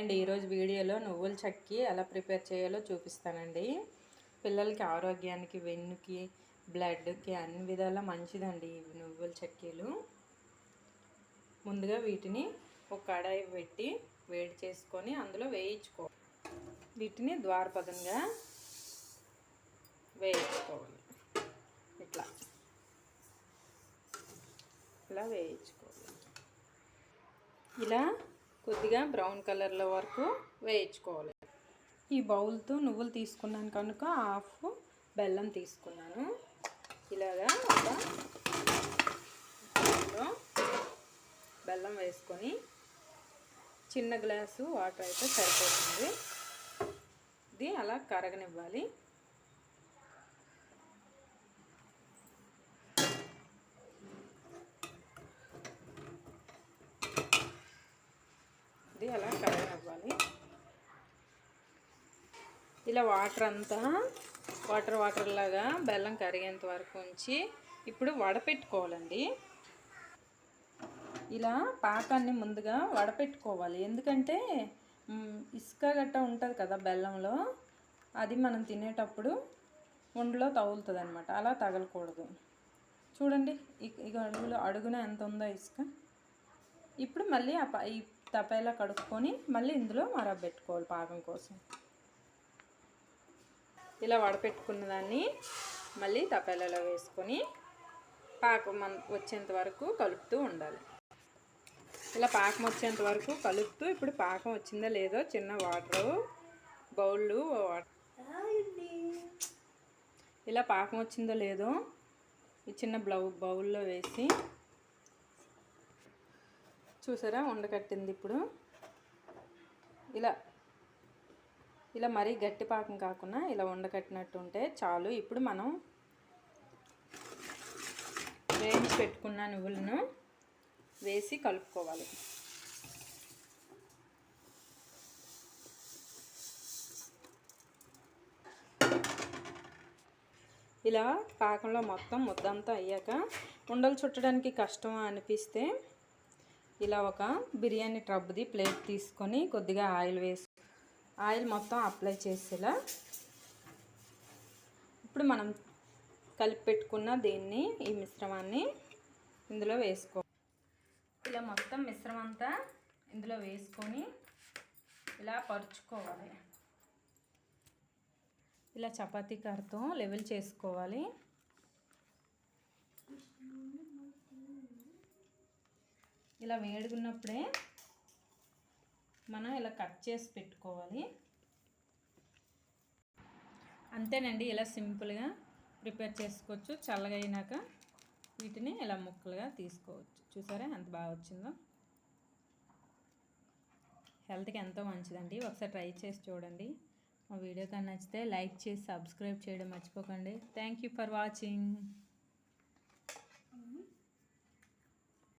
అండి, ఈరోజు వీడియోలో నువ్వుల చెక్కి ఎలా ప్రిపేర్ చేయాలో చూపిస్తానండి. పిల్లలకి ఆరోగ్యానికి, వెన్నుకి, బ్లడ్కి అన్ని విధాలా మంచిదండి ఈ నువ్వుల చెక్కీలు. ముందుగా వీటిని ఒక కడాయి పెట్టి వేడి చేసుకొని అందులో వేయించుకో. వీటిని ద్వారపదంగా వేయించుకోవాలి. ఇలా వేయించుకోవాలి. ఇలా కొద్దిగా బ్రౌన్ కలర్లో వరకు వేయించుకోవాలి. ఈ బౌల్తో నువ్వులు తీసుకున్నాను కనుక హాఫ్ బెల్లం తీసుకున్నాను. ఇలాగా ఒక బెల్లం వేసుకొని చిన్న గ్లాసు వాటర్ అయితే సరిపోతుంది. ఇది అలా కరగనివ్వాలి. అలా కరగనివ్వాలి. ఇలా వాటర్ అంతా వాటర్ లాగా బెల్లం కరిగేంత వరకు ఉంచి ఇప్పుడు వడపెట్టుకోవాలండి. ఇలా పాకాన్ని ముందుగా వడపెట్టుకోవాలి. ఎందుకంటే ఇసుక గట్ట ఉంటుంది కదా బెల్లంలో, అది మనం తినేటప్పుడు ఒంట్లో తగులుతుంది అనమాట. అలా తగలకూడదు. చూడండి ఇక అడుగున ఎంత ఉందో ఇసుక. ఇప్పుడు మళ్ళీ ఈ తపేలా కడుక్కొని మళ్ళీ ఇందులో మరగబెట్టుకోవాలి పాకం కోసం. ఇలా వడపెట్టుకున్న దాన్ని మళ్ళీ తపేలలో వేసుకొని పాకం వచ్చేంత వరకు కలుపుతూ ఉండాలి. ఇలా పాకం వచ్చేంత వరకు కలుపుతూ ఇప్పుడు పాకం వచ్చిందో లేదో చిన్న వాటర్ బౌళ్ళు ఇలా పాకం వచ్చిందో లేదో ఈ చిన్న బౌల్లో వేసి చూసారా ఉండకట్టింది. ఇప్పుడు ఇలా మరీ గట్టి పాకం కాకుండా ఇలా ఉండకట్టినట్టు ఉంటే చాలు. ఇప్పుడు మనం వేయించి పెట్టుకున్న నువ్వులను వేసి కలుపుకోవాలి. ఇలా పాకంలో మొత్తం ముద్దంతా అయ్యాక ఉండలు చుట్టడానికి కష్టం అనిపిస్తే ఇలా ఒక బిర్యానీ టబ్ది ప్లేట్ తీసుకొని కొద్దిగా ఆయిల్ మొత్తం అప్లై చేసేలా ఇప్పుడు మనం కలిపి పెట్టుకున్న ఈ మిశ్రమాన్ని ఇందులో ఇలా మొత్తం మిశ్రమం అంతా ఇందులో వేసుకొని ఇలా పరుచుకోవాలి. ఇలా చపాతీ కర్రతో లెవెల్ చేసుకోవాలి. ఇలా వేడుకున్నప్పుడే మనం ఇలా కట్ చేసి పెట్టుకోవాలి. అంతేనండి, ఇలా సింపుల్గా ప్రిపేర్ చేసుకోవచ్చు. చల్లగా అయినాక వీటిని ఇలా ముక్కలుగా తీసుకోవచ్చు. చూసారా ఎంత బాగా వచ్చిందో. హెల్త్కి ఎంతో మంచిదండి. ఒకసారి ట్రై చేసి చూడండి. మా వీడియో కానీ నచ్చితే లైక్ చేసి సబ్స్క్రైబ్ చేయడం మర్చిపోకండి. Thank you for watching.